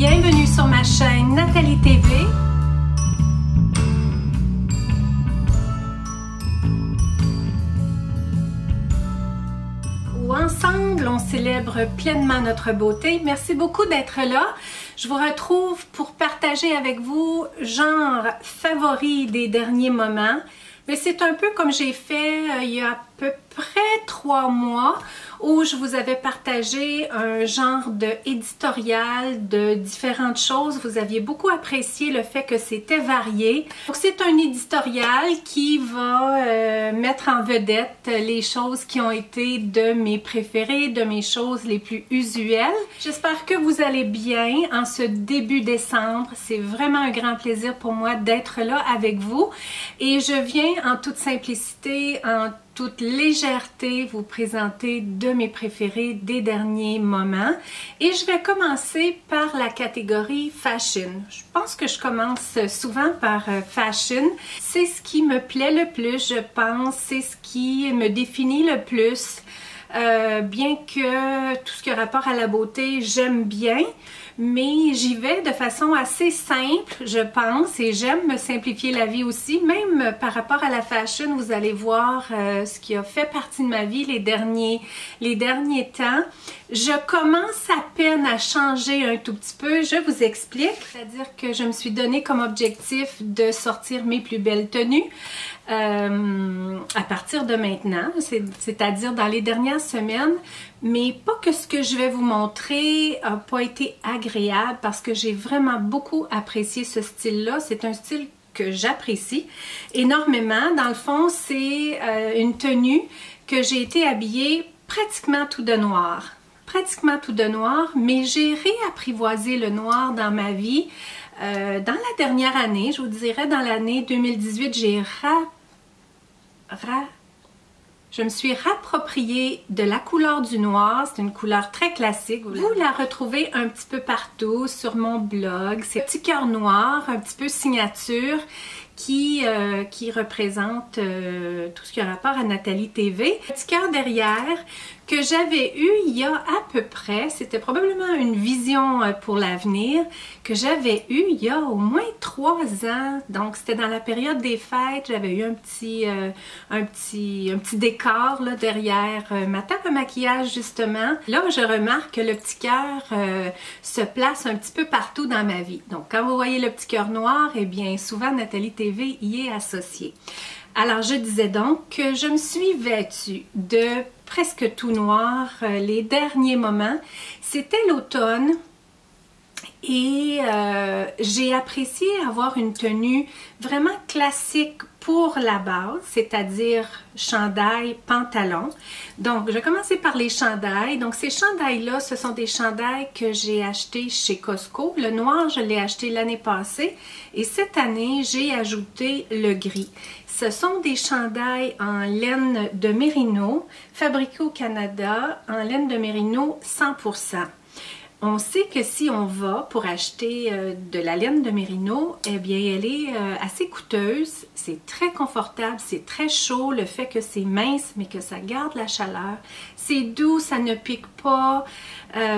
Bienvenue sur ma chaîne Nathalie TV. Où ensemble, on célèbre pleinement notre beauté. Merci beaucoup d'être là. Je vous retrouve pour partager avec vous genre favori des derniers moments. Mais c'est un peu comme j'ai fait il y a à peu près 3 mois où je vous avais partagé un genre de éditorial de différentes choses. Vous aviez beaucoup apprécié le fait que c'était varié. Donc c'est un éditorial qui va mettre en vedette les choses qui ont été de mes préférées, de mes choses les plus usuelles. J'espère que vous allez bien en ce début décembre. C'est vraiment un grand plaisir pour moi d'être là avec vous. Et je viens en toute simplicité, en toute légèreté, vous présenter de mes préférés des derniers moments. Et je vais commencer par la catégorie fashion. Je pense que je commence souvent par fashion. C'est ce qui me plaît le plus, je pense. C'est ce qui me définit le plus. Bien que tout ce qui a rapport à la beauté, j'aime bien. Mais j'y vais de façon assez simple, je pense, et j'aime me simplifier la vie aussi. Même par rapport à la fashion, vous allez voir ce qui a fait partie de ma vie les derniers temps. Je commence à peine à changer un tout petit peu, je vous explique. C'est-à-dire que je me suis donné comme objectif de sortir mes plus belles tenues à partir de maintenant, c'est-à-dire dans les dernières semaines. Mais pas que ce que je vais vous montrer n'a pas été agréable parce que j'ai vraiment beaucoup apprécié ce style-là. C'est un style que j'apprécie énormément. Dans le fond, c'est une tenue que j'ai été habillée pratiquement tout de noir. Pratiquement tout de noir, mais j'ai réapprivoisé le noir dans ma vie. Dans la dernière année, je vous dirais dans l'année 2018, je me suis rappropriée de la couleur du noir. C'est une couleur très classique. Vous la retrouvez un petit peu partout sur mon blog. C'est un petit cœur noir, un petit peu signature qui représente tout ce qui a rapport à Nathalie TV. Un petit cœur derrière que j'avais eu il y a à peu près, c'était probablement une vision pour l'avenir, que j'avais eu il y a au moins 3 ans. Donc c'était dans la période des fêtes, j'avais eu un petit décor là, derrière ma table à maquillage justement. Là je remarque que le petit cœur se place un petit peu partout dans ma vie. Donc quand vous voyez le petit cœur noir, eh bien souvent Nathalie TV y est associée. Alors je disais donc que je me suis vêtue de presque tout noir les derniers moments. C'était l'automne et j'ai apprécié avoir une tenue vraiment classique pour la base, c'est-à-dire chandail, pantalon. Donc, je vais commencer par les chandails. Donc, ces chandails-là, ce sont des chandails que j'ai achetés chez Costco. Le noir, je l'ai acheté l'année passée. Et cette année, j'ai ajouté le gris. Ce sont des chandails en laine de mérino, fabriqués au Canada, en laine de mérino 100%. On sait que si on va pour acheter de la laine de mérino, eh bien elle est assez coûteuse, c'est très confortable, c'est très chaud, le fait que c'est mince mais que ça garde la chaleur, c'est doux, ça ne pique pas,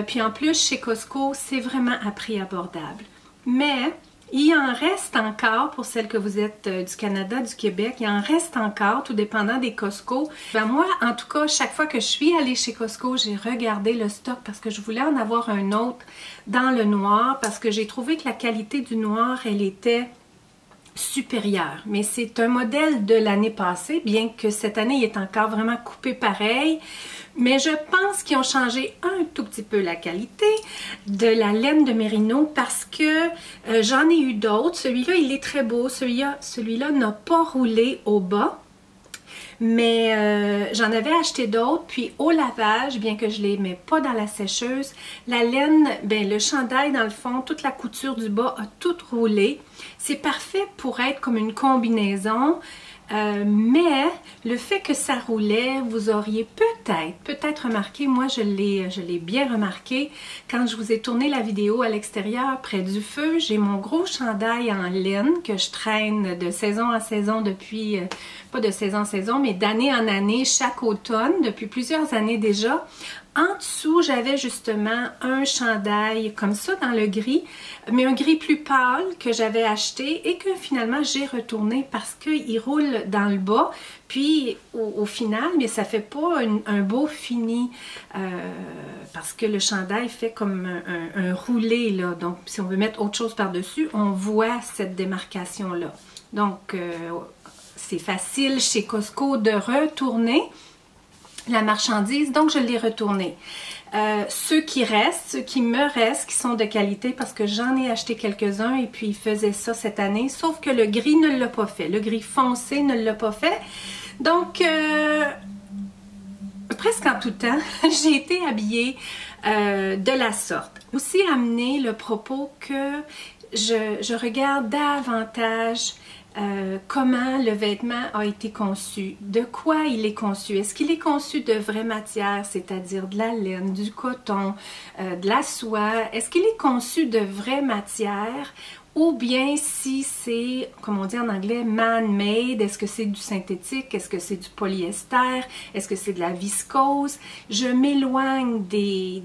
puis en plus chez Costco, c'est vraiment à prix abordable. Mais il en reste encore, pour celles que vous êtes du Canada, du Québec, il en reste encore, tout dépendant des Costco. Ben moi, en tout cas, chaque fois que je suis allée chez Costco, j'ai regardé le stock parce que je voulais en avoir un autre dans le noir, parce que j'ai trouvé que la qualité du noir, elle était supérieure. Mais c'est un modèle de l'année passée, bien que cette année, il est encore vraiment coupé pareil. Mais je pense qu'ils ont changé un tout petit peu la qualité de la laine de mérino parce que j'en ai eu d'autres. Celui-là, il est très beau. Celui-là n'a pas roulé au bas. Mais j'en avais acheté d'autres, puis au lavage, bien que je ne les mets pas dans la sécheuse, la laine, ben, le chandail dans le fond, toute la couture du bas a tout roulé. C'est parfait pour être comme une combinaison. Mais le fait que ça roulait, vous auriez peut-être remarqué, moi je l'ai bien remarqué, quand je vous ai tourné la vidéo à l'extérieur près du feu, j'ai mon gros chandail en laine que je traîne de saison en saison depuis, pas de saison en saison, mais d'année en année, chaque automne, depuis plusieurs années déjà, En dessous, j'avais justement un chandail comme ça dans le gris, mais un gris plus pâle que j'avais acheté et que finalement j'ai retourné parce qu'il roule dans le bas. Puis au final, mais ça fait pas un beau fini parce que le chandail fait comme un roulé là. Donc si on veut mettre autre chose par-dessus, on voit cette démarcation-là. Donc c'est facile chez Costco de retourner la marchandise, donc je l'ai retourné. Ceux qui restent, ceux qui me restent, qui sont de qualité, parce que j'en ai acheté quelques-uns et puis ils faisaient ça cette année, sauf que le gris ne l'a pas fait. Le gris foncé ne l'a pas fait. Donc, presque en tout temps, j'ai été habillée de la sorte. Aussi amener le propos que je regarde davantage comment le vêtement a été conçu, de quoi il est conçu. Est-ce qu'il est conçu de vraies matières, c'est-à-dire de la laine, du coton, de la soie? Est-ce qu'il est conçu de vraies matières? Ou bien si c'est, comme on dit en anglais, man-made, est-ce que c'est du synthétique, est-ce que c'est du polyester, est-ce que c'est de la viscose? Je m'éloigne des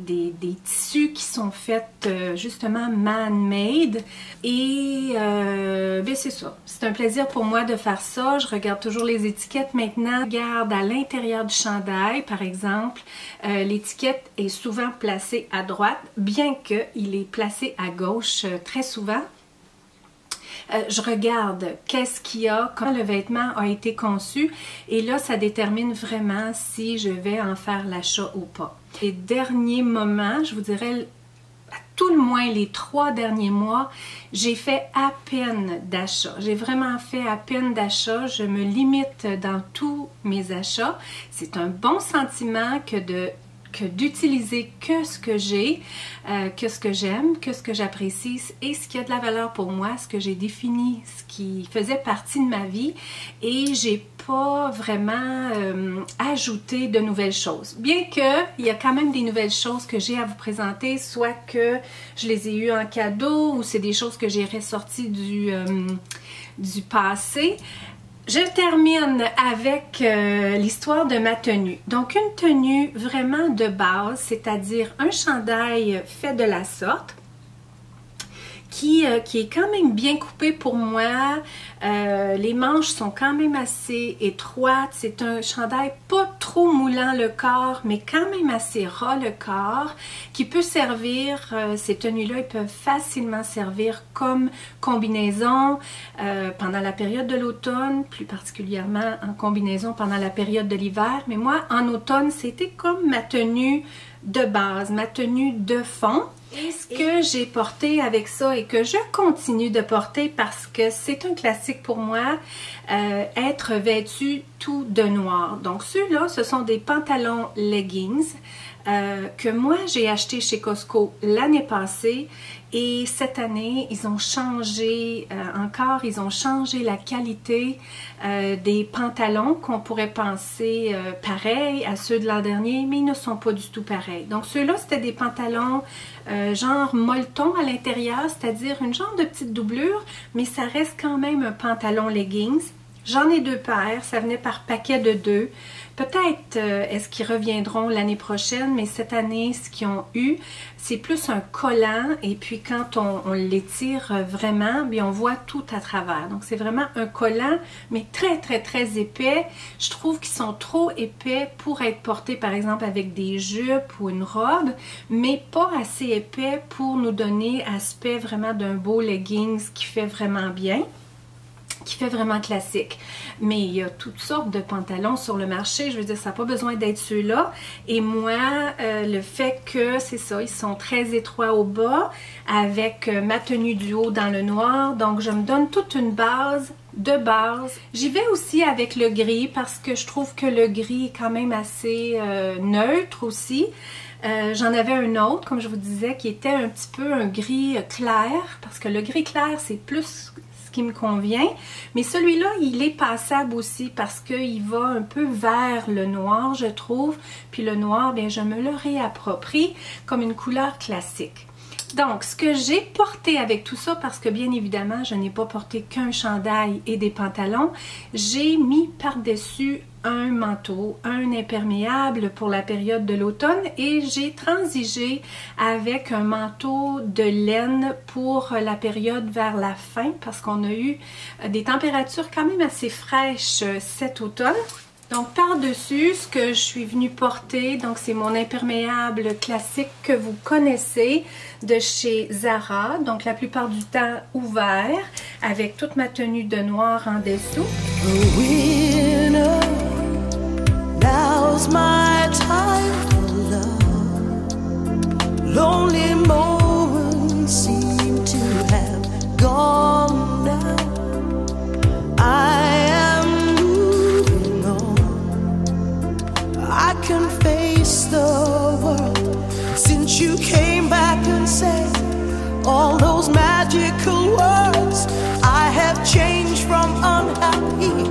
tissus qui sont faits justement man-made et ben c'est ça. C'est un plaisir pour moi de faire ça. Je regarde toujours les étiquettes maintenant. Je regarde à l'intérieur du chandail, par exemple. L'étiquette est souvent placée à droite, bien qu'il est placé à gauche très souvent. Je regarde qu'est-ce qu'il y a, comment le vêtement a été conçu et là, ça détermine vraiment si je vais en faire l'achat ou pas. Les derniers moments, je vous dirais, à tout le moins les 3 derniers mois, j'ai fait à peine d'achats. J'ai vraiment fait à peine d'achats. Je me limite dans tous mes achats. C'est un bon sentiment que d'utiliser que ce que j'ai, que ce que j'aime, que ce que j'apprécie et ce qui a de la valeur pour moi, ce que j'ai défini, ce qui faisait partie de ma vie et j'ai pas vraiment ajouté de nouvelles choses. Bien que il y a quand même des nouvelles choses que j'ai à vous présenter, soit que je les ai eues en cadeau ou c'est des choses que j'ai ressorties du passé. Je termine avec l'histoire de ma tenue. Donc une tenue vraiment de base, c'est-à-dire un chandail fait de la sorte, qui est quand même bien coupé pour moi. Les manches sont quand même assez étroites. C'est un chandail pas trop moulant le corps, mais quand même assez ras le corps, qui peut servir, ces tenues-là, ils peuvent facilement servir comme combinaison pendant la période de l'automne, plus particulièrement en combinaison pendant la période de l'hiver. Mais moi, en automne, c'était comme ma tenue de base, ma tenue de fond. Et ce que j'ai porté avec ça et que je continue de porter parce que c'est un classique pour moi, être vêtue tout de noir. Donc ceux-là, ce sont des pantalons leggings que moi j'ai acheté chez Costco l'année passée et cette année ils ont changé encore, ils ont changé la qualité des pantalons qu'on pourrait penser pareils à ceux de l'an dernier, mais ils ne sont pas du tout pareils. Donc ceux-là c'était des pantalons genre molleton à l'intérieur, c'est-à-dire une genre de petite doublure, mais ça reste quand même un pantalon leggings. J'en ai 2 paires, ça venait par paquet de 2. Peut-être est-ce qu'ils reviendront l'année prochaine, mais cette année, ce qu'ils ont eu, c'est plus un collant et puis quand on l'étire vraiment, bien, on voit tout à travers. Donc c'est vraiment un collant, mais très épais. Je trouve qu'ils sont trop épais pour être portés par exemple avec des jupes ou une robe, mais pas assez épais pour nous donner aspect vraiment d'un beau leggings qui fait vraiment bien, qui fait vraiment classique. Mais il y a toutes sortes de pantalons sur le marché, je veux dire, ça n'a pas besoin d'être ceux-là. Et moi, le fait que, c'est ça, ils sont très étroits au bas, avec ma tenue du haut dans le noir, donc je me donne toute une base de base. J'y vais aussi avec le gris, parce que je trouve que le gris est quand même assez neutre aussi. J'en avais un autre, comme je vous disais, qui était un petit peu un gris clair, parce que le gris clair, c'est plus qui me convient, mais celui-là il est passable aussi parce qu'il va un peu vers le noir, je trouve, puis le noir, bien je me le réapproprie comme une couleur classique. Donc, ce que j'ai porté avec tout ça, parce que bien évidemment, je n'ai pas porté qu'un chandail et des pantalons, j'ai mis par-dessus un manteau, un imperméable pour la période de l'automne et j'ai transigé avec un manteau de laine pour la période vers la fin parce qu'on a eu des températures quand même assez fraîches cet automne. Donc par-dessus, ce que je suis venue porter, donc c'est mon imperméable classique que vous connaissez de chez Zara, donc la plupart du temps ouvert, avec toute ma tenue de noir en dessous. Now's my time for love. Lonely moments seem to have gone now. I am moving on. I can face the world since you came back and said all those magical words. I have changed from unhappy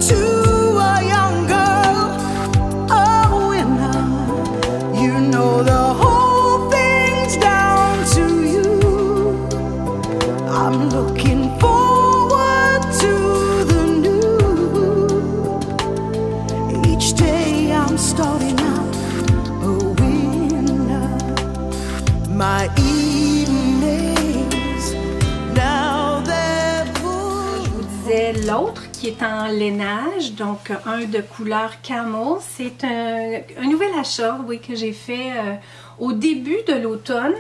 to a young girl. The whole thing's down to you. I'm looking forward to the new. Each day I'm starting out a winner. My evenings now they're full. Je vous disais l'autre qui est en lainage, donc un de couleur camel. C'est un nouvel achat, oui, que j'ai fait au début de l'automne.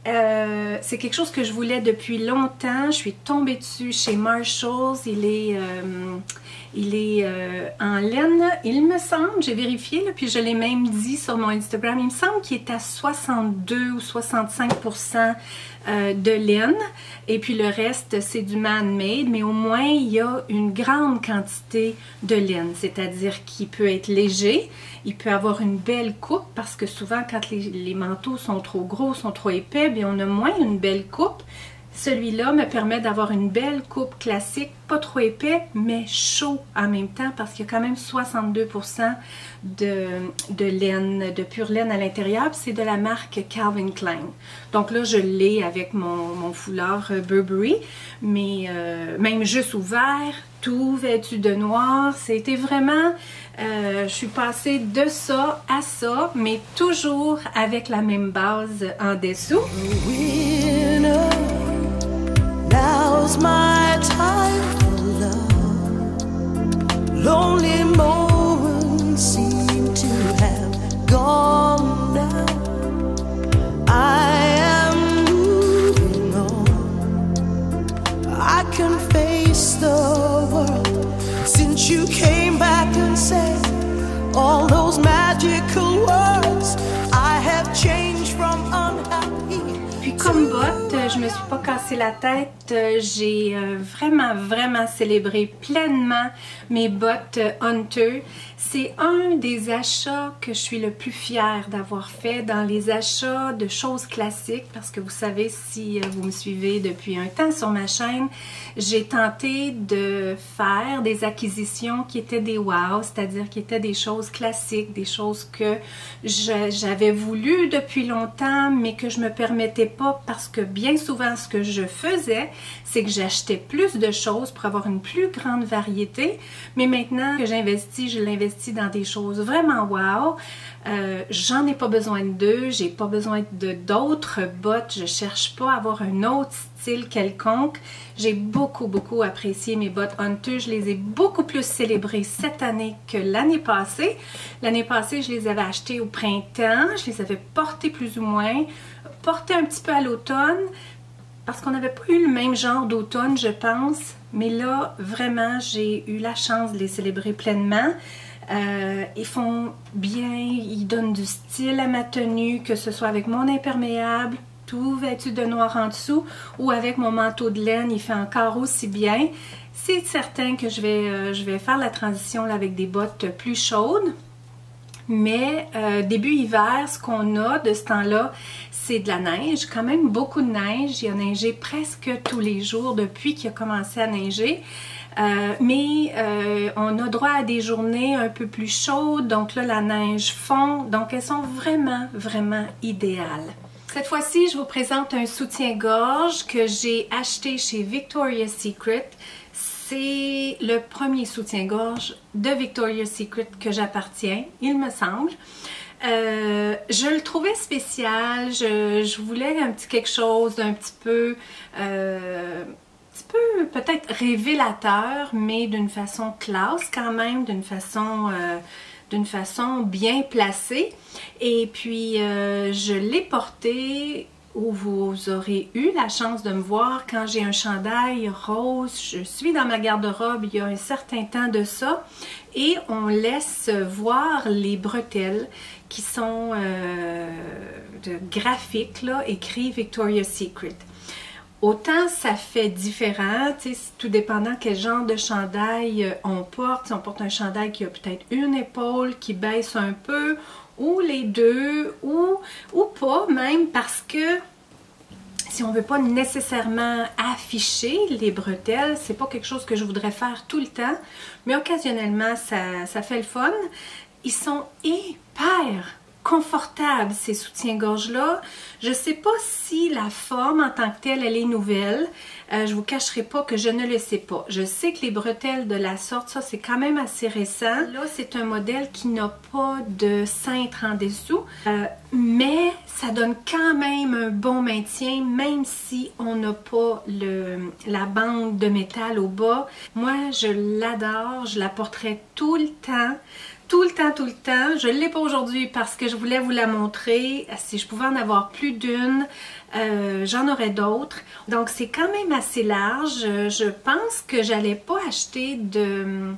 C'est quelque chose que je voulais depuis longtemps. Je suis tombée dessus chez Marshalls. Il est en laine, il me semble, j'ai vérifié, là, puis je l'ai même dit sur mon Instagram, il me semble qu'il est à 62 ou 65% de laine, et puis le reste c'est du man-made, mais au moins il y a une grande quantité de laine, c'est-à-dire qu'il peut être léger, il peut avoir une belle coupe, parce que souvent quand les manteaux sont trop gros, sont trop épais, bien on a moins une belle coupe. Celui-là me permet d'avoir une belle coupe classique, pas trop épais, mais chaud en même temps parce qu'il y a quand même 62% de laine, de pure laine à l'intérieur. C'est de la marque Calvin Klein. Donc là, je l'ai avec mon foulard Burberry, mais même juste ouvert, tout vêtu de noir. C'était vraiment... je suis passée de ça à ça, mais toujours avec la même base en dessous. Now's my time for love. Lonely moments seem to have gone now. I am moving on. I can face the world since you came back and said all those magical words. I have changed from unhappy. Puis comme botte, je me suis pas cassé la tête. J'ai vraiment célébré pleinement mes bottes Hunter. C'est un des achats que je suis le plus fière d'avoir fait dans les achats de choses classiques, parce que vous savez, si vous me suivez depuis un temps sur ma chaîne, j'ai tenté de faire des acquisitions qui étaient des wow, c'est-à-dire qui étaient des choses classiques, des choses que j'avais voulu depuis longtemps, mais que je me permettais pas, parce que bien souvent ce que je faisais, c'est que j'achetais plus de choses pour avoir une plus grande variété, mais maintenant que j'investis, je l'investis dans des choses vraiment wow. J'en ai pas besoin de deux, j'ai pas besoin de d'autres bottes, je cherche pas à avoir un autre style quelconque. J'ai beaucoup apprécié mes bottes Hunter, je les ai beaucoup plus célébrées cette année que l'année passée. L'année passée, je les avais achetées au printemps, je les avais portées plus ou moins, portées un petit peu à l'automne, parce qu'on n'avait pas eu le même genre d'automne, je pense. Mais là, vraiment, j'ai eu la chance de les célébrer pleinement. Ils font bien, ils donnent du style à ma tenue, que ce soit avec mon imperméable, tout vêtu de noir en dessous, ou avec mon manteau de laine, il fait encore aussi bien. C'est certain que je vais faire la transition là, avec des bottes plus chaudes. Mais début hiver, ce qu'on a de ce temps-là, c'est de la neige, quand même beaucoup de neige. Il a neigé presque tous les jours depuis qu'il a commencé à neiger. Mais on a droit à des journées un peu plus chaudes, donc là la neige fond, donc elles sont vraiment idéales. Cette fois-ci, je vous présente un soutien-gorge que j'ai acheté chez Victoria's Secret. C'est le premier soutien-gorge de Victoria's Secret que j'appartiens, il me semble. Je le trouvais spécial, je voulais un petit quelque chose d'un petit peu peut-être révélateur, mais d'une façon classe quand même, d'une façon bien placée. Et puis je l'ai porté, où vous aurez eu la chance de me voir quand j'ai un chandail rose. Je suis dans ma garde-robe il y a un certain temps de ça, et on laisse voir les bretelles qui sont graphiques, là, écrit Victoria's Secret. Autant ça fait différent, tout dépendant quel genre de chandail on porte. Si on porte un chandail qui a peut-être une épaule qui baisse un peu, ou les deux, ou pas même, parce que si on ne veut pas nécessairement afficher les bretelles, c'est pas quelque chose que je voudrais faire tout le temps, mais occasionnellement ça fait le fun. Ils sont hyper confortables, ces soutiens-gorge-là. Je ne sais pas si la forme en tant que telle, elle est nouvelle. Je vous cacherai pas que je ne le sais pas. Je sais que les bretelles de la sorte, ça c'est quand même assez récent. Là, c'est un modèle qui n'a pas de cintre en dessous, mais ça donne quand même un bon maintien, même si on n'a pas la bande de métal au bas. Moi, je l'adore, je la porterai tout le temps. Tout le temps, tout le temps. Je ne l'ai pas aujourd'hui parce que je voulais vous la montrer. Si je pouvais en avoir plus d'une, j'en aurais d'autres. Donc, c'est quand même assez large. Je pense que j'allais pas acheter de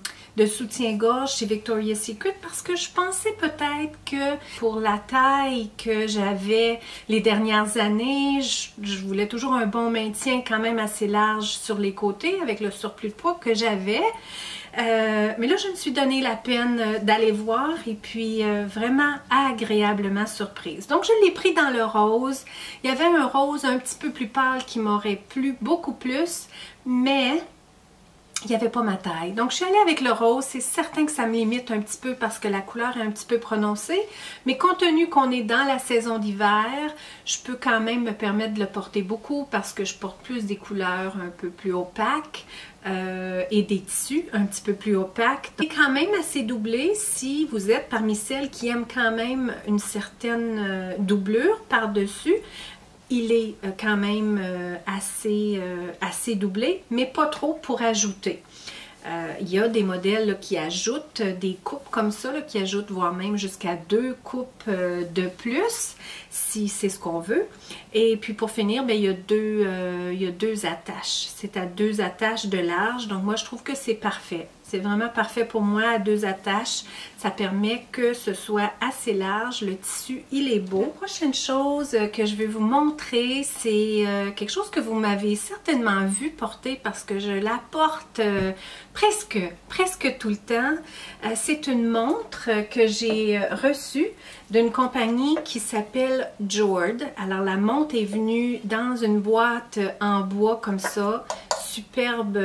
soutien-gorge chez Victoria's Secret parce que je pensais peut-être que pour la taille que j'avais les dernières années, je voulais toujours un bon maintien quand même assez large sur les côtés avec le surplus de poids que j'avais. Mais là, je me suis donné la peine d'aller voir et puis vraiment agréablement surprise. Donc, je l'ai pris dans le rose. Il y avait un rose un petit peu plus pâle qui m'aurait plu beaucoup plus, mais il n'y avait pas ma taille. Donc, je suis allée avec le rose. C'est certain que ça me limite un petit peu parce que la couleur est un petit peu prononcée. Mais compte tenu qu'on est dans la saison d'hiver, je peux quand même me permettre de le porter beaucoup parce que je porte plus des couleurs un peu plus opaques et des tissus un petit peu plus opaques. C'est quand même assez doublé si vous êtes parmi celles qui aiment quand même une certaine doublure par-dessus. Il est quand même assez doublé, mais pas trop pour ajouter. Il y a des modèles là, qui ajoutent des coupes comme ça, là, qui ajoutent voire même jusqu'à 2 coupes de plus, si c'est ce qu'on veut. Et puis pour finir, bien, il y a deux attaches. C'est à 2 attaches de large, donc moi je trouve que c'est parfait. C'est vraiment parfait pour moi à 2 attaches. Ça permet que ce soit assez large. Le tissu, il est beau. La prochaine chose que je vais vous montrer, c'est quelque chose que vous m'avez certainement vu porter parce que je la porte presque tout le temps. C'est une montre que j'ai reçue d'une compagnie qui s'appelle Jord. Alors la montre est venue dans une boîte en bois comme ça. Superbe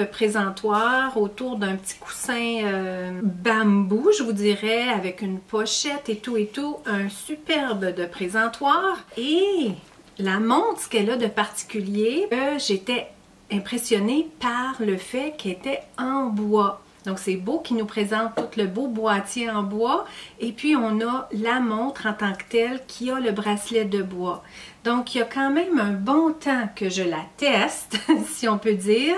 présentoir autour d'un petit coussin bambou, je vous dirais, avec une pochette et tout. Un superbe de présentoir. Et la montre, ce qu'elle a de particulier, j'étais impressionnée par le fait qu'elle était en bois. Donc, c'est beau qu'il nous présente tout le beau boîtier en bois. Et puis, on a la montre en tant que telle qui a le bracelet de bois. Donc, il y a quand même un bon temps que je la teste, si on peut dire.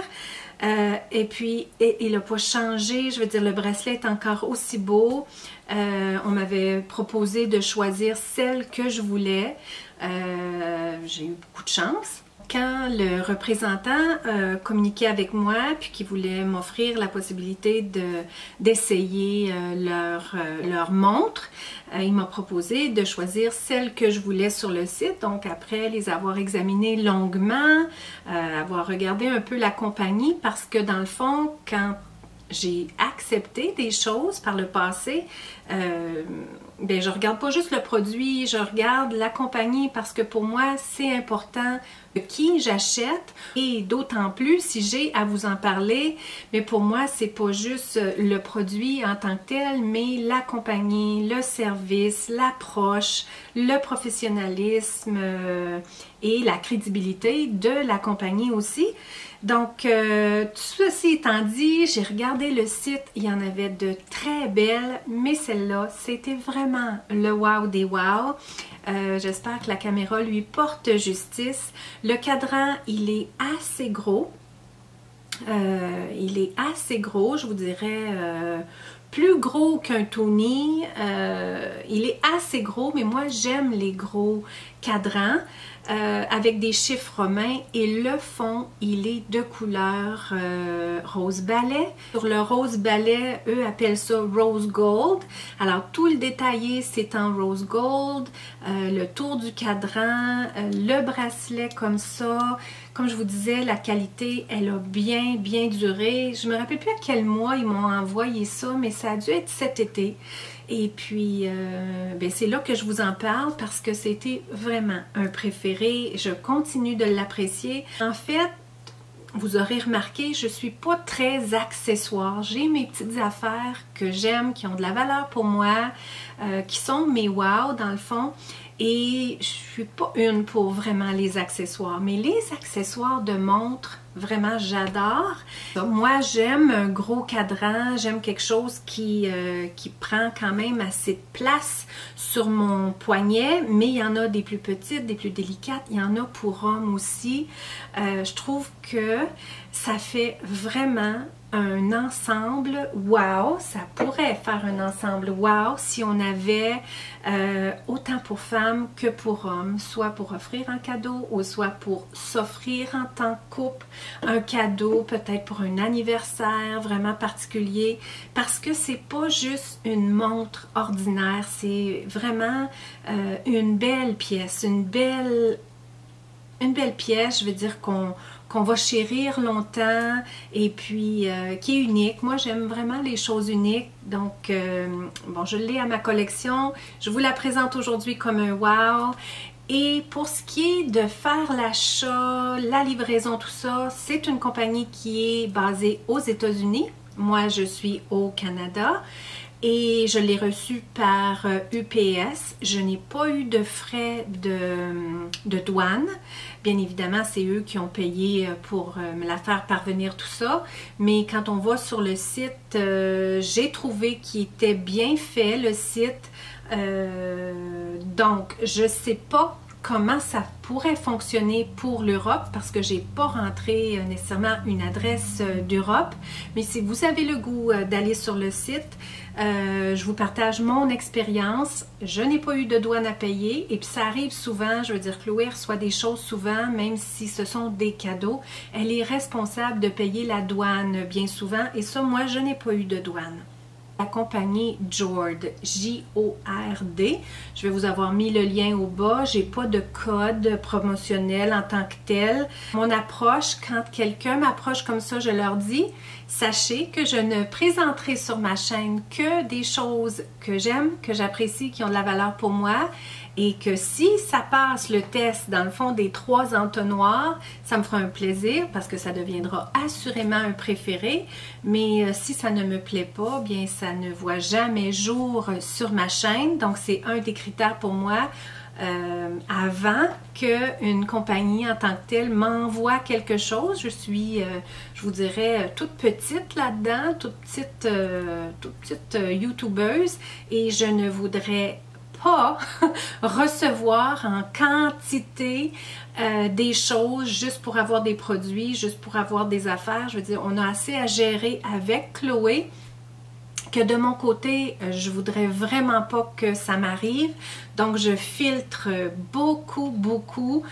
Et puis, il n'a pas changé. Je veux dire, le bracelet est encore aussi beau. On m'avait proposé de choisir celle que je voulais. J'ai eu beaucoup de chance. Quand le représentant communiquait avec moi puis qu'il voulait m'offrir la possibilité d'essayer leur montre, il m'a proposé de choisir celle que je voulais sur le site. Donc après les avoir examinées longuement, avoir regardé un peu la compagnie, parce que dans le fond, quand j'ai accepté des choses par le passé, ben je regarde pas juste le produit, je regarde la compagnie parce que pour moi c'est important de qui j'achète et d'autant plus si j'ai à vous en parler, mais pour moi c'est pas juste le produit en tant que tel, mais la compagnie, le service, l'approche, le professionnalisme et la crédibilité de la compagnie aussi. Donc, tout ceci étant dit, j'ai regardé le site, il y en avait de très belles, mais celle-là, c'était vraiment le wow des wow. J'espère que la caméra lui porte justice. Le cadran, il est assez gros. Je vous dirais plus gros qu'un Tony. Il est assez gros, mais moi j'aime les gros cadrans avec des chiffres romains et le fond, il est de couleur rose balai. Sur le rose balai, eux appellent ça rose gold. Alors tout le détaillé, c'est en rose gold. Le tour du cadran, le bracelet comme ça. Comme je vous disais, la qualité, elle a bien duré. Je me rappelle plus à quel mois ils m'ont envoyé ça, mais ça a dû être cet été. Et puis, ben c'est là que je vous en parle parce que c'était vraiment un préféré. Je continue de l'apprécier. En fait, vous aurez remarqué, je suis pas très accessoire. J'ai mes petites affaires que j'aime, qui ont de la valeur pour moi, qui sont mes wow dans le fond. Et je suis pas une pour vraiment les accessoires, mais les accessoires de montre, vraiment j'adore. Moi j'aime un gros cadran, j'aime quelque chose qui prend quand même assez de place sur mon poignet, mais il y en a des plus petites, des plus délicates, il y en a pour hommes aussi. Je trouve que ça fait vraiment un ensemble wow, ça pourrait faire un ensemble wow si on avait autant pour femmes que pour hommes, soit pour offrir un cadeau ou soit pour s'offrir en tant que couple un cadeau, peut-être pour un anniversaire vraiment particulier, parce que c'est pas juste une montre ordinaire, c'est vraiment une belle pièce, une belle pièce, je veux dire qu'on va chérir longtemps et puis qui est unique. Moi, j'aime vraiment les choses uniques. Donc, bon, je l'ai à ma collection. Je vous la présente aujourd'hui comme un wow. Et pour ce qui est de faire l'achat, la livraison, tout ça, c'est une compagnie qui est basée aux États-Unis. Moi, je suis au Canada. Et je l'ai reçu par UPS. Je n'ai pas eu de frais de douane. Bien évidemment, c'est eux qui ont payé pour me la faire parvenir tout ça. Mais quand on va sur le site, j'ai trouvé qu'il était bien fait, le site. Donc, je ne sais pas comment ça pourrait fonctionner pour l'Europe parce que j'ai pas rentré nécessairement une adresse d'Europe. Mais si vous avez le goût d'aller sur le site, je vous partage mon expérience. Je n'ai pas eu de douane à payer et puis ça arrive souvent, je veux dire, Chloé reçoit des choses souvent, même si ce sont des cadeaux. Elle est responsable de payer la douane bien souvent et ça, moi, je n'ai pas eu de douane. La compagnie Jord, J-O-R-D. Je vais vous avoir mis le lien au bas. J'ai pas de code promotionnel en tant que tel. Mon approche, quand quelqu'un m'approche comme ça, je leur dis, sachez que je ne présenterai sur ma chaîne que des choses que j'aime, que j'apprécie, qui ont de la valeur pour moi. Et que si ça passe le test dans le fond des 3 entonnoirs, ça me fera un plaisir parce que ça deviendra assurément un préféré. Mais si ça ne me plaît pas, bien ça ne voit jamais jour sur ma chaîne. Donc c'est un des critères pour moi avant qu'une compagnie en tant que telle m'envoie quelque chose. Je suis, je vous dirais, toute petite là-dedans, toute petite youtubeuse et je ne voudrais pas recevoir en quantité des choses juste pour avoir des produits, juste pour avoir des affaires. Je veux dire, on a assez à gérer avec Chloé que de mon côté, je voudrais vraiment pas que ça m'arrive. Donc, je filtre beaucoup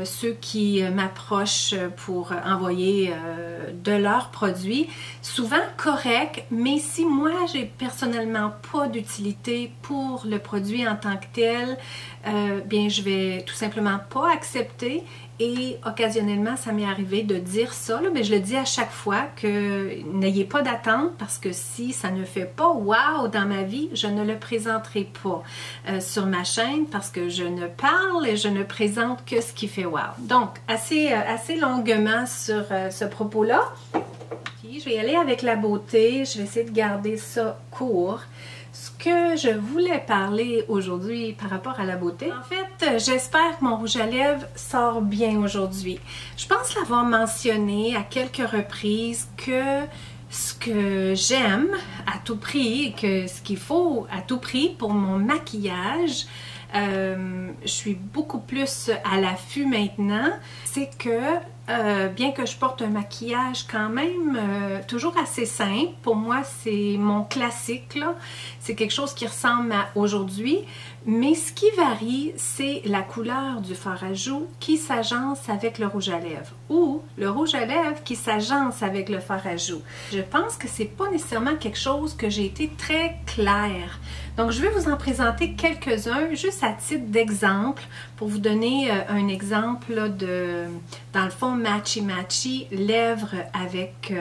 ceux qui m'approchent pour envoyer de leurs produits. Souvent correct, mais si moi, j'ai personnellement pas d'utilité pour le produit en tant que tel, bien, je vais tout simplement pas accepter Et occasionnellement, ça m'est arrivé de dire ça, là, mais je le dis à chaque fois que n'ayez pas d'attente parce que si ça ne fait pas wow dans ma vie, je ne le présenterai pas sur ma chaîne parce que je ne parle et je ne présente que ce qui fait wow. Donc, assez longuement sur ce propos-là. Je vais y aller avec la beauté, je vais essayer de garder ça court. Ce que je voulais parler aujourd'hui par rapport à la beauté, en fait, j'espère que mon rouge à lèvres sort bien aujourd'hui. Je pense l'avoir mentionné à quelques reprises que ce que j'aime à tout prix et que ce qu'il faut à tout prix pour mon maquillage, je suis beaucoup plus à l'affût maintenant, c'est que bien que je porte un maquillage quand même toujours assez simple, pour moi c'est mon classique là, c'est quelque chose qui ressemble à aujourd'hui, mais ce qui varie c'est la couleur du fard à joues qui s'agence avec le rouge à lèvres ou le rouge à lèvres qui s'agence avec le fard à joues. Je pense que c'est pas nécessairement quelque chose que j'ai été très claire. Donc, je vais vous en présenter quelques-uns, juste à titre d'exemple, pour vous donner un exemple là, de, dans le fond, matchy-matchy, lèvres avec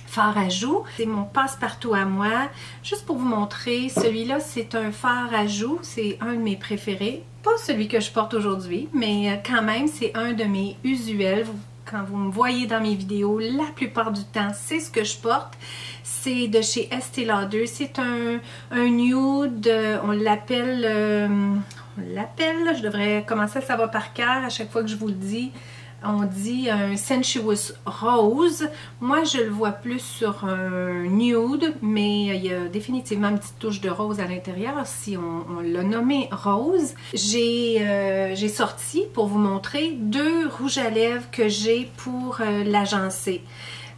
fard à joues. C'est mon passe-partout à moi. Juste pour vous montrer, celui-là, c'est un fard à joues. C'est un de mes préférés. Pas celui que je porte aujourd'hui, mais quand même, c'est un de mes usuels. Quand vous me voyez dans mes vidéos, la plupart du temps, c'est ce que je porte. C'est de chez Estée Lauder. C'est un nude, on l'appelle, je devrais commencer à le savoir par cœur à chaque fois que je vous le dis. On dit un Sensuous Rose. Moi, je le vois plus sur un nude, mais il y a définitivement une petite touche de rose à l'intérieur, si on l'a nommé rose. J'ai sorti, pour vous montrer, 2 rouges à lèvres que j'ai pour l'agencer.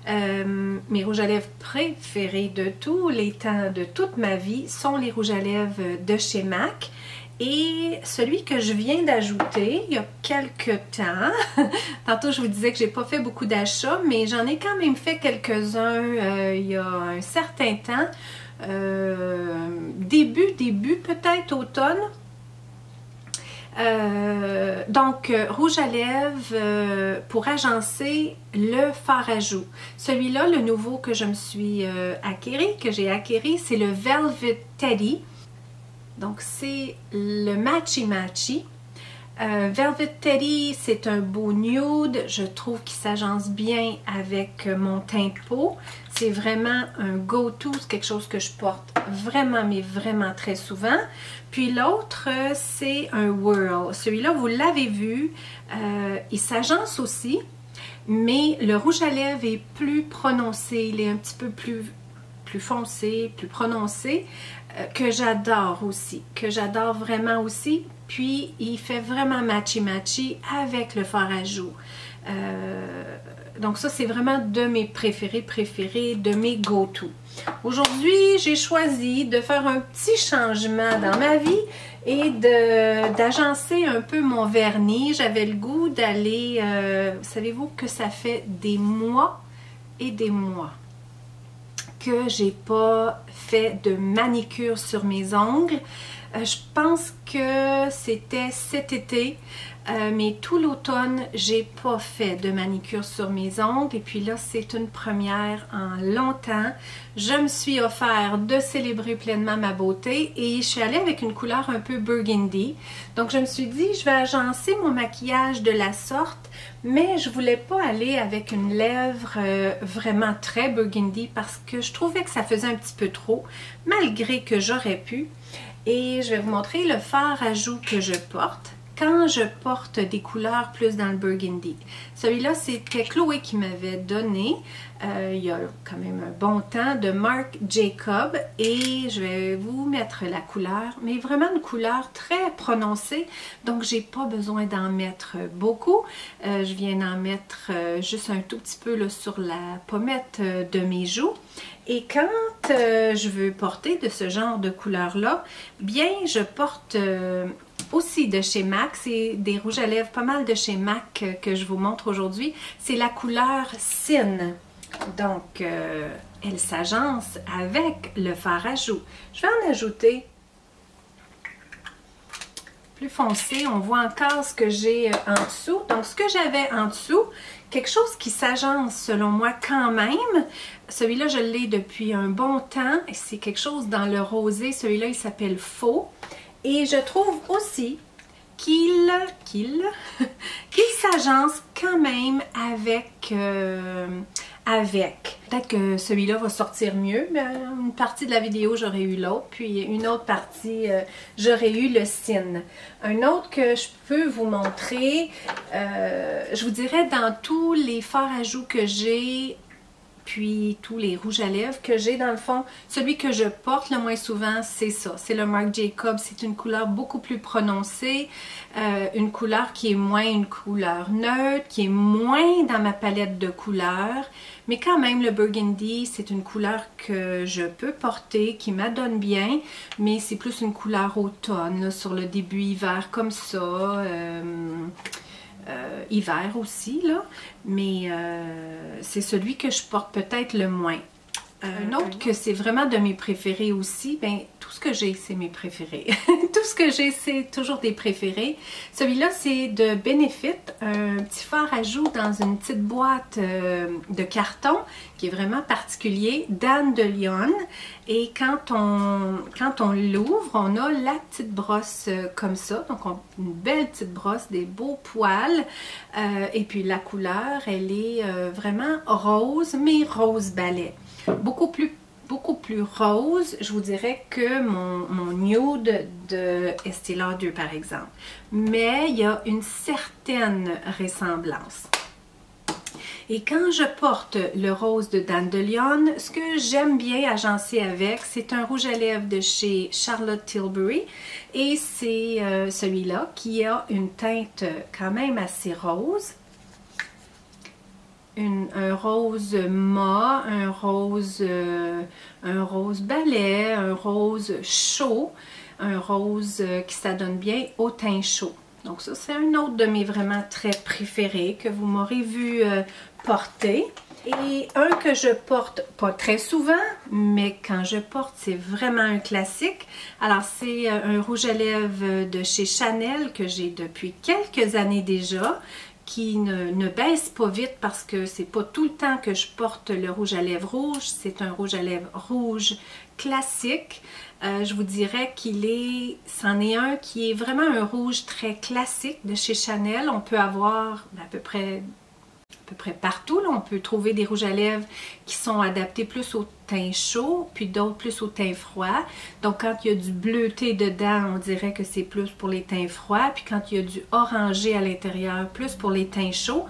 Mes rouges à lèvres préférés de tous les temps, de toute ma vie, sont les rouges à lèvres de chez MAC. Et celui que je viens d'ajouter il y a quelques temps, tantôt je vous disais que j'ai pas fait beaucoup d'achats, mais j'en ai quand même fait quelques-uns il y a un certain temps, début peut-être automne. Donc, rouge à lèvres pour agencer le fard à joues. Celui-là, le nouveau que je me suis j'ai acquéri, c'est le Velvet Teddy. Donc, c'est le Matchy Matchy. Velvet Teddy, c'est un beau nude. Je trouve qu'il s'agence bien avec mon teint de peau. C'est vraiment un go-to, c'est quelque chose que je porte vraiment, mais vraiment très souvent. Puis l'autre, c'est un Whirl. Celui-là, vous l'avez vu, il s'agence aussi, mais le rouge à lèvres est plus prononcé. Il est un petit peu plus foncé, plus prononcé, que j'adore aussi, que j'adore vraiment aussi. Puis, il fait vraiment matchy-matchy avec le fard à joues. Donc ça, c'est vraiment de mes préférés, de mes go-to. Aujourd'hui, j'ai choisi de faire un petit changement dans ma vie et d'agencer un peu mon vernis. J'avais le goût d'aller... savez-vous que ça fait des mois et des mois que j'ai pas fait de manicure sur mes ongles. Je pense que c'était cet été, mais tout l'automne, j'ai pas fait de manicure sur mes ongles. Et puis là, c'est une première en longtemps. Je me suis offert de célébrer pleinement ma beauté et je suis allée avec une couleur un peu burgundy. Donc, je me suis dit, je vais agencer mon maquillage de la sorte, mais je voulais pas aller avec une lèvre vraiment très burgundy parce que je trouvais que ça faisait un petit peu trop, malgré que j'aurais pu. Et je vais vous montrer le fard à joues que je porte quand je porte des couleurs plus dans le burgundy. Celui-là, c'était Chloé qui m'avait donné il y a quand même un bon temps, de Marc Jacob. Et je vais vous mettre la couleur, mais vraiment une couleur très prononcée. Donc, j'ai pas besoin d'en mettre beaucoup. Je viens d'en mettre juste un tout petit peu là, sur la pommette de mes joues. Et quand je veux porter de ce genre de couleur-là, bien, je porte aussi de chez MAC. C'est des rouges à lèvres pas mal de chez MAC que je vous montre aujourd'hui. C'est la couleur Sin. Donc, elle s'agence avec le fard à joues. Je vais en ajouter plus foncé. On voit encore ce que j'ai en dessous. Donc, ce que j'avais en dessous, quelque chose qui s'agence selon moi quand même. Celui-là, je l'ai depuis un bon temps. C'est quelque chose dans le rosé. Celui-là, il s'appelle Faux. Et je trouve aussi qu'il s'agence quand même avec... Peut-être que celui-là va sortir mieux, mais une partie de la vidéo, j'aurais eu l'autre, puis une autre partie, j'aurais eu le Sin. Un autre que je peux vous montrer, je vous dirais dans tous les fards à joues que j'ai, puis tous les rouges à lèvres que j'ai dans le fond, celui que je porte le moins souvent, c'est ça. C'est le Marc Jacobs. C'est une couleur beaucoup plus prononcée, une couleur qui est moins une couleur neutre, qui est moins dans ma palette de couleurs. Mais quand même, le Burgundy, c'est une couleur que je peux porter, qui m'adonne bien, mais c'est plus une couleur automne, là, sur le début hiver comme ça. Hiver aussi, là, mais c'est celui que je porte peut-être le moins. Un autre que c'est vraiment de mes préférés aussi, ben tout ce que j'ai, c'est mes préférés. Tout ce que j'ai, c'est toujours des préférés. Celui-là, c'est de Benefit, un petit fard à joues dans une petite boîte de carton qui est vraiment particulier, Dan de Lyon. Et quand on l'ouvre, on a la petite brosse comme ça. Donc, une belle petite brosse, des beaux poils. Et puis, la couleur, elle est vraiment rose, mais rose balai. Beaucoup plus rose, je vous dirais, que mon nude de Estée Lauder, par exemple. Mais il y a une certaine ressemblance. Et quand je porte le rose de Dan de Lyon, ce que j'aime bien agencer avec, c'est un rouge à lèvres de chez Charlotte Tilbury. Et c'est celui-là qui a une teinte quand même assez rose. Un rose mat, un rose balai, un rose chaud, un rose qui s'adonne bien au teint chaud. Donc ça, c'est un autre de mes vraiment très préférés que vous m'aurez vu porter. Et un que je porte pas très souvent, mais quand je porte, c'est vraiment un classique. Alors, c'est un rouge à lèvres de chez Chanel que j'ai depuis quelques années déjà, qui ne baisse pas vite parce que c'est pas tout le temps que je porte le rouge à lèvres rouge. C'est un rouge à lèvres rouge classique. Je vous dirais c'en est un qui est vraiment un rouge très classique de chez Chanel. On peut avoir à peu près partout. Là, on peut trouver des rouges à lèvres qui sont adaptés plus au teint chaud, puis d'autres plus au teint froid. Donc, quand il y a du bleuté dedans, on dirait que c'est plus pour les teints froids. Puis quand il y a du orangé à l'intérieur, plus pour les teints chauds.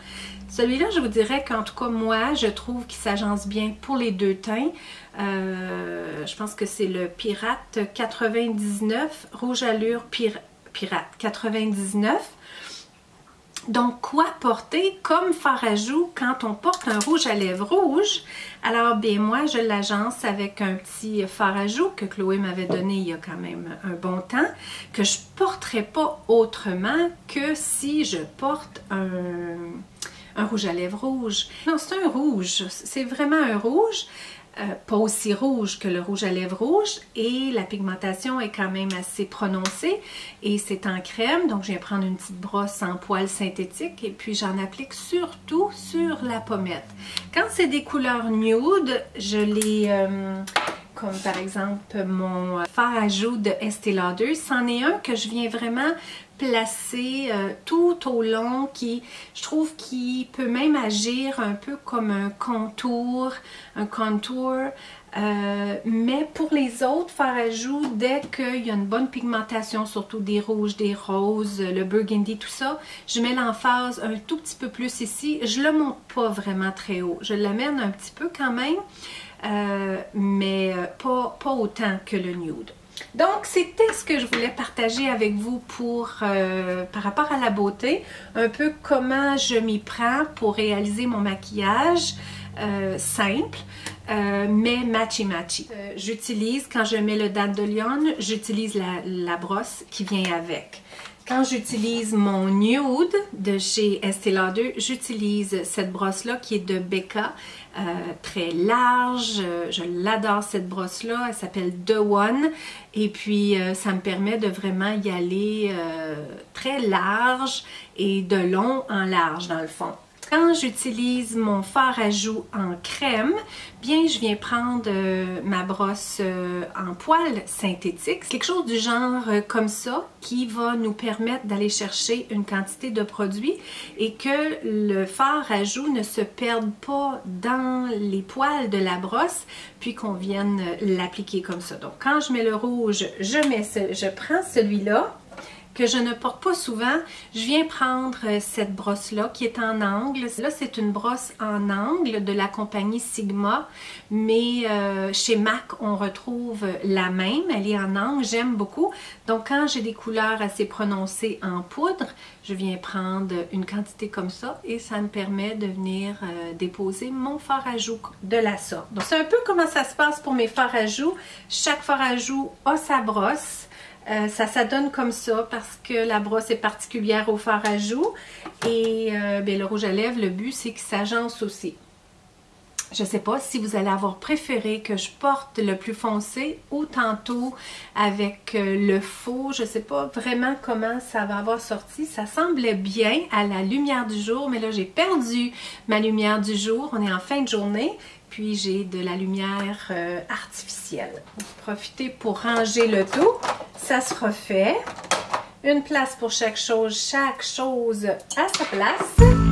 Celui-là, je vous dirais qu'en tout cas, moi, je trouve qu'il s'agence bien pour les deux teints. Je pense que c'est le Pirate 99, Rouge Allure Pirate 99. Donc, quoi porter comme fard à joues quand on porte un rouge à lèvres rouge? Alors, bien, moi, je l'agence avec un petit fard à joues que Chloé m'avait donné il y a quand même un bon temps, que je ne porterais pas autrement que si je porte un rouge à lèvres rouge. Non, c'est un rouge. C'est vraiment un rouge. Pas aussi rouge que le rouge à lèvres rouge et la pigmentation est quand même assez prononcée et c'est en crème, donc je viens prendre une petite brosse en poils synthétique et puis j'en applique surtout sur la pommette. Quand c'est des couleurs nude, je les comme par exemple mon fard à joues de Estée Lauder, c'en est un que je viens vraiment placer tout au long, je trouve qu'il peut même agir un peu comme un contour, mais pour les autres fards à joues, dès qu'il y a une bonne pigmentation, surtout des rouges, des roses, le burgundy, tout ça, je mets l'emphase un tout petit peu plus ici. Je le monte pas vraiment très haut, je l'amène un petit peu quand même, mais pas autant que le nude. Donc, c'était ce que je voulais partager avec vous par rapport à la beauté, un peu comment je m'y prends pour réaliser mon maquillage simple, mais matchy-matchy. J'utilise, quand je mets le Dan de Lyon, j'utilise la brosse qui vient avec. Quand j'utilise mon Nude de chez Estée Lauder, j'utilise cette brosse-là qui est de Becca, très large. Je l'adore cette brosse-là, elle s'appelle The One. Et puis, ça me permet de vraiment y aller très large et de long en large dans le fond. Quand j'utilise mon fard à joues en crème, bien je viens prendre ma brosse en poils synthétique. C'est quelque chose du genre comme ça qui va nous permettre d'aller chercher une quantité de produit et que le fard à joues ne se perde pas dans les poils de la brosse puis qu'on vienne l'appliquer comme ça. Donc quand je mets le rouge, je prends celui-là que je ne porte pas souvent. Je viens prendre cette brosse-là qui est en angle. Là, c'est une brosse en angle de la compagnie Sigma, mais chez MAC, on retrouve la même. Elle est en angle, j'aime beaucoup. Donc, quand j'ai des couleurs assez prononcées en poudre, je viens prendre une quantité comme ça et ça me permet de venir déposer mon fard à joues de la sorte. Donc, c'est un peu comment ça se passe pour mes fards à joues. Chaque fard à joues a sa brosse. Ça donne comme ça parce que la brosse est particulière au fard à joues et le rouge à lèvres, le but c'est qu'il s'agence aussi. Je ne sais pas si vous allez avoir préféré que je porte le plus foncé ou tantôt avec le faux. Je ne sais pas vraiment comment ça va avoir sorti. Ça semblait bien à la lumière du jour, mais là j'ai perdu ma lumière du jour. On est en fin de journée. Puis j'ai de la lumière artificielle. Profitez pour ranger le tout. Ça se refait. Une place pour chaque chose à sa place.